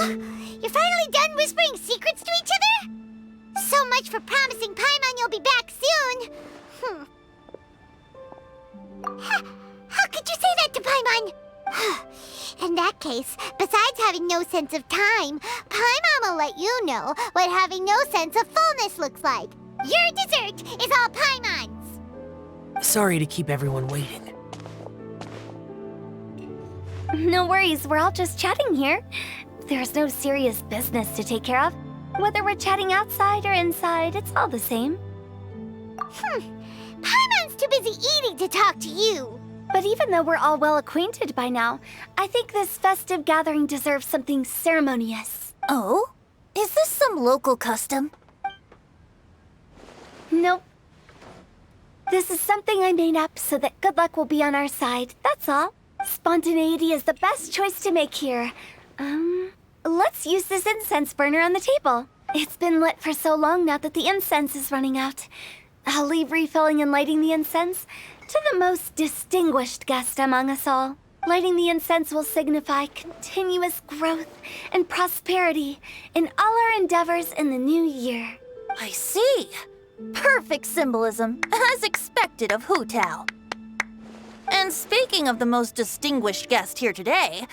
You're finally done whispering secrets to each other? So much for promising Paimon you'll be back soon. How could you say that to Paimon? In that case, besides having no sense of time, Paimon will let you know what having no sense of fullness looks like. Your dessert is all Paimon's. Sorry to keep everyone waiting. No worries, we're all just chatting here. There's no serious business to take care of. Whether we're chatting outside or inside, it's all the same. Paimon's too busy eating to talk to you. But even though we're all well acquainted by now, I think this festive gathering deserves something ceremonious. Oh? Is this some local custom? Nope. This is something I made up so that good luck will be on our side, that's all. Spontaneity is the best choice to make here. Let's use this incense burner on the table. It's been lit for so long now that the incense is running out. I'll leave refilling and lighting the incense to the most distinguished guest among us all. Lighting the incense will signify continuous growth and prosperity in all our endeavors in the new year. I see. Perfect symbolism, as expected of Hu Tao. And speaking of the most distinguished guest here today,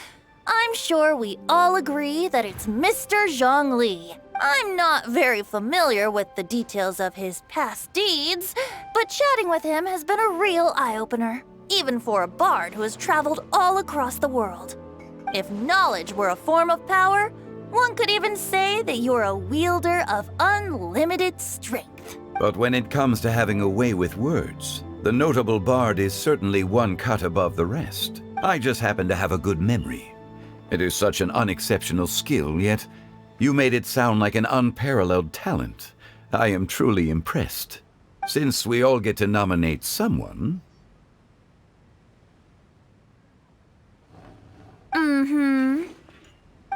I'm sure we all agree that it's Mr. Zhang Li. I'm not very familiar with the details of his past deeds, but chatting with him has been a real eye-opener, even for a bard who has traveled all across the world. If knowledge were a form of power, one could even say that you're a wielder of unlimited strength. But when it comes to having a way with words, the notable bard is certainly one cut above the rest. I just happen to have a good memory. It is such an unexceptional skill, yet you made it sound like an unparalleled talent. I am truly impressed. Since we all get to nominate someone...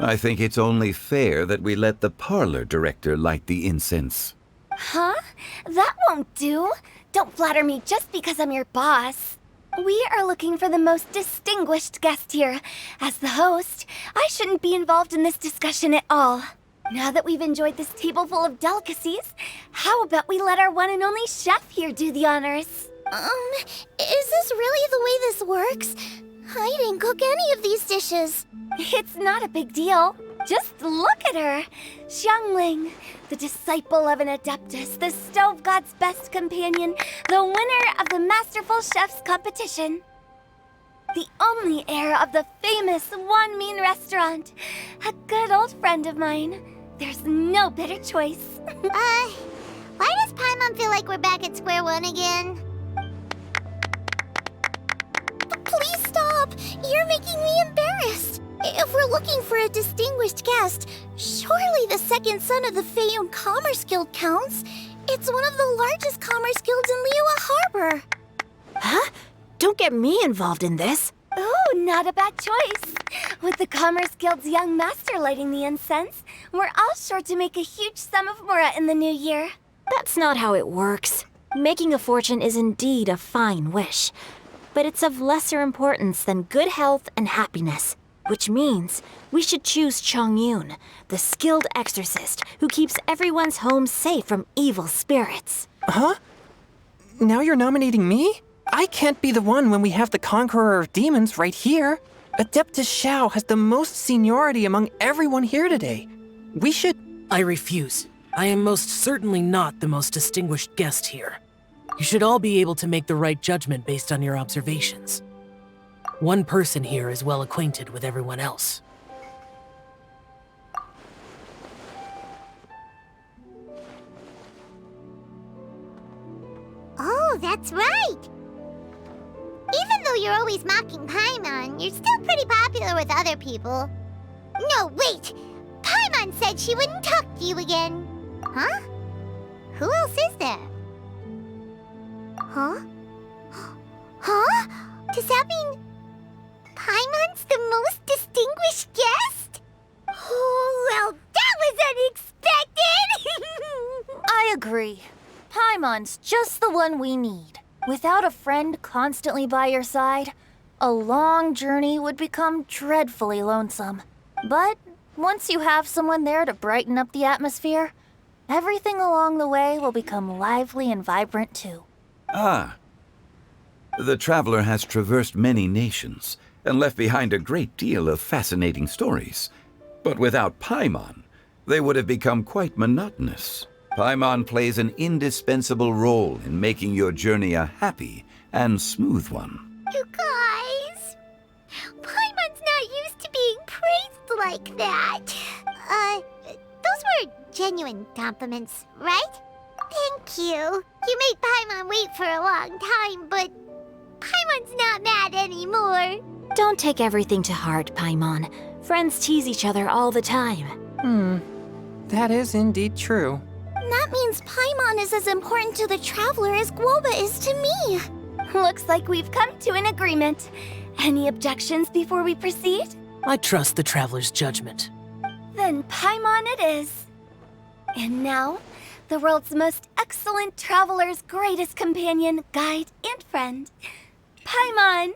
I think it's only fair that we let the parlor director light the incense. Huh? That won't do. Don't flatter me just because I'm your boss. We are looking for the most distinguished guest here. As the host, I shouldn't be involved in this discussion at all. Now that we've enjoyed this table full of delicacies, how about we let our one and only chef here do the honors? Is this really the way this works? I didn't cook any of these dishes. It's not a big deal. Just look at her. Xiangling, the disciple of an adeptus, the stove god's best companion, the winner of the Masterful Chef's competition. The only heir of the famous Wanmin restaurant. A good old friend of mine. There's no better choice. Why does Paimon feel like we're back at square one again? Please stop! You're making me embarrassed. If we're looking for a distinguished guest, surely the second son of the Feiyun Commerce Guild counts. It's one of the largest commerce guilds in Liyue Harbor. Huh? Don't get me involved in this. Oh, not a bad choice. With the Commerce Guild's young master lighting the incense, we're all sure to make a huge sum of mora in the new year. That's not how it works. Making a fortune is indeed a fine wish, but it's of lesser importance than good health and happiness, which means we should choose Chongyun, the skilled exorcist who keeps everyone's home safe from evil spirits. Huh? Now you're nominating me? I can't be the one when we have the Conqueror of Demons right here. Adeptus Xiao has the most seniority among everyone here today. We should... I refuse. I am most certainly not the most distinguished guest here. You should all be able to make the right judgment based on your observations. One person here is well acquainted with everyone else. Oh, that's right! Even though you're always mocking Paimon, you're still pretty popular with other people. No, wait! Paimon said she wouldn't talk to you again. Huh? Who else is there? Huh? Huh? Does that mean Paimon's the most distinguished guest? Oh, well, that was unexpected! I agree. Paimon's just the one we need. Without a friend constantly by your side, a long journey would become dreadfully lonesome. But Once you have someone there to brighten up the atmosphere, everything along the way will become lively and vibrant too. Ah. The traveler has traversed many nations and left behind a great deal of fascinating stories. But without Paimon, they would have become quite monotonous. Paimon plays an indispensable role in making your journey a happy and smooth one. You guys, Paimon's not used to being praised like that. Those were genuine compliments, right? Thank you. You made Paimon wait for a long time, but Paimon's not mad anymore. Don't take everything to heart, Paimon. Friends tease each other all the time. That is indeed true. That means Paimon is as important to the traveler as Guoba is to me. Looks like we've come to an agreement. Any objections before we proceed? I trust the traveler's judgment. Then Paimon it is. And now, the world's most excellent traveler's greatest companion, guide, and friend, Paimon,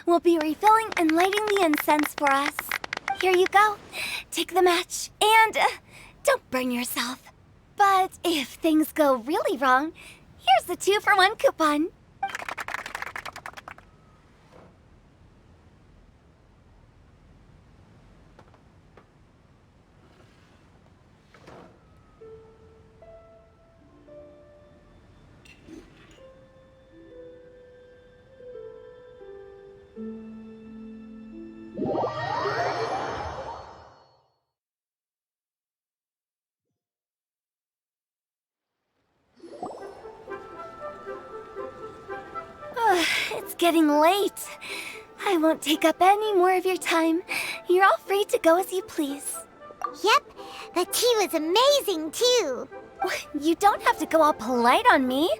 will be refilling and lighting the incense for us. Here you go. Take the match, and don't burn yourself. But if things go really wrong, here's the 2-for-1 coupon. It's getting late. I won't take up any more of your time. You're all free to go as you please. Yep, the tea was amazing too. You don't have to go all polite on me.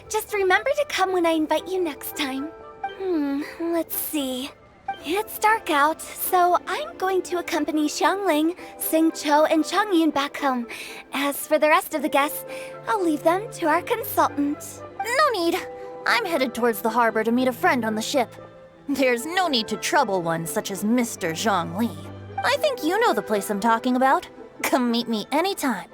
Just remember to come when I invite you next time. Let's see. It's dark out, so I'm going to accompany Xiangling, Xingqiu, and Chongyun back home. As for the rest of the guests, I'll leave them to our consultant. No need. I'm headed towards the harbor to meet a friend on the ship. There's no need to trouble one such as Mr. Zhongli. I think you know the place I'm talking about. Come meet me anytime.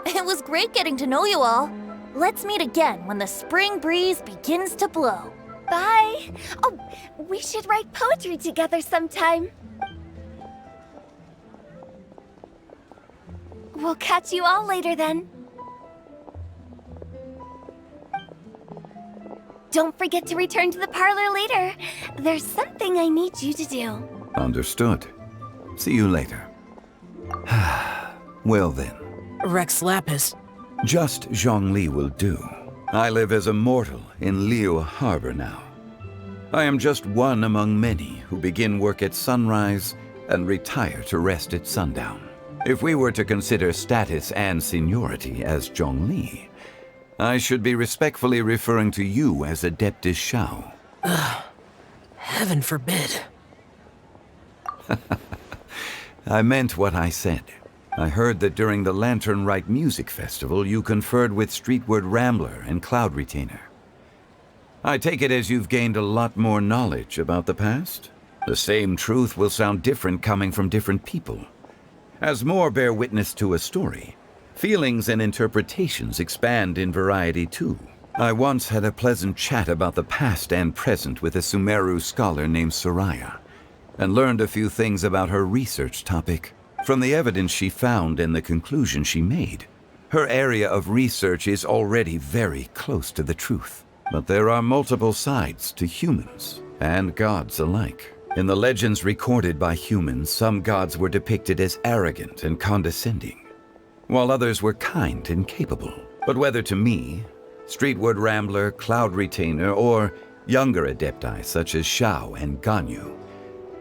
It was great getting to know you all. Let's meet again when the spring breeze begins to blow. Bye. Oh, we should write poetry together sometime. We'll catch you all later then. Don't forget to return to the parlor later. There's something I need you to do. Understood. See you later. Well then. Rex Lapis. Just Zhongli will do. I live as a mortal in Liu Harbor now. I am just one among many who begin work at sunrise and retire to rest at sundown. If we were to consider status and seniority as Zhongli, I should be respectfully referring to you as Adeptus Shao. Heaven forbid. I meant what I said. I heard that during the Latern Rite music festival, you conferred with Streetward Rambler and Cloud Retainer. I take it as you've gained a lot more knowledge about the past? The same truth will sound different coming from different people. As more bear witness to a story, feelings and interpretations expand in variety too. I once had a pleasant chat about the past and present with a Sumeru scholar named Soraya, and learned a few things about her research topic. From the evidence she found and the conclusion she made, her area of research is already very close to the truth. But there are multiple sides to humans and gods alike. In the legends recorded by humans, some gods were depicted as arrogant and condescending, while others were kind and capable. But whether to me, Streetward Rambler, Cloud Retainer, or younger adepti such as Shao and Ganyu,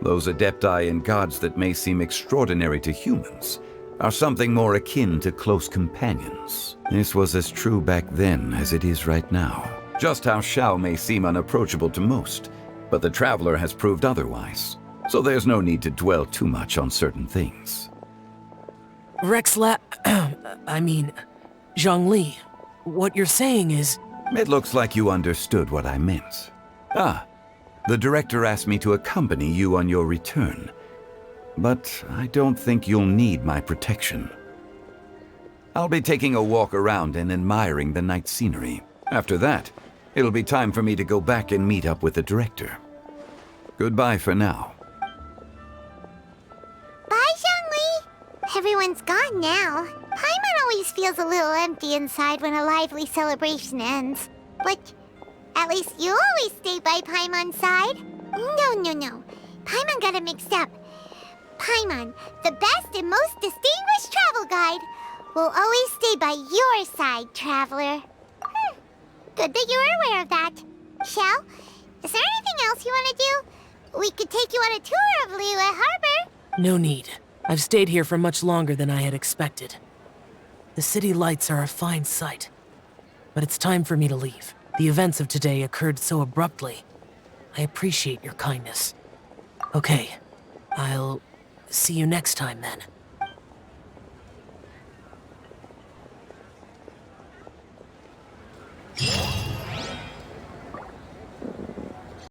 those adepti and gods that may seem extraordinary to humans are something more akin to close companions. This was as true back then as it is right now. Just how Shao may seem unapproachable to most, but the traveler has proved otherwise, so there's no need to dwell too much on certain things. Zhongli, what you're saying is... It looks like you understood what I meant. The director asked me to accompany you on your return. but I don't think you'll need my protection. I'll be taking a walk around and admiring the night scenery. After that, it'll be time for me to go back and meet up with the director. Goodbye for now. Bye, Zhongli! Everyone's gone now. Paimon always feels a little empty inside when a lively celebration ends. But at least you always stay by Paimon's side. No. Paimon got it mixed up. Paimon, the best and most distinguished travel guide, will always stay by your side, traveler. Good that you were aware of that. Shell, is there anything else you want to do? We could take you on a tour of Liyue Harbor. No need. I've stayed here for much longer than I had expected. The city lights are a fine sight. But it's time for me to leave. The events of today occurred so abruptly. I appreciate your kindness. Okay, I'll see you next time then.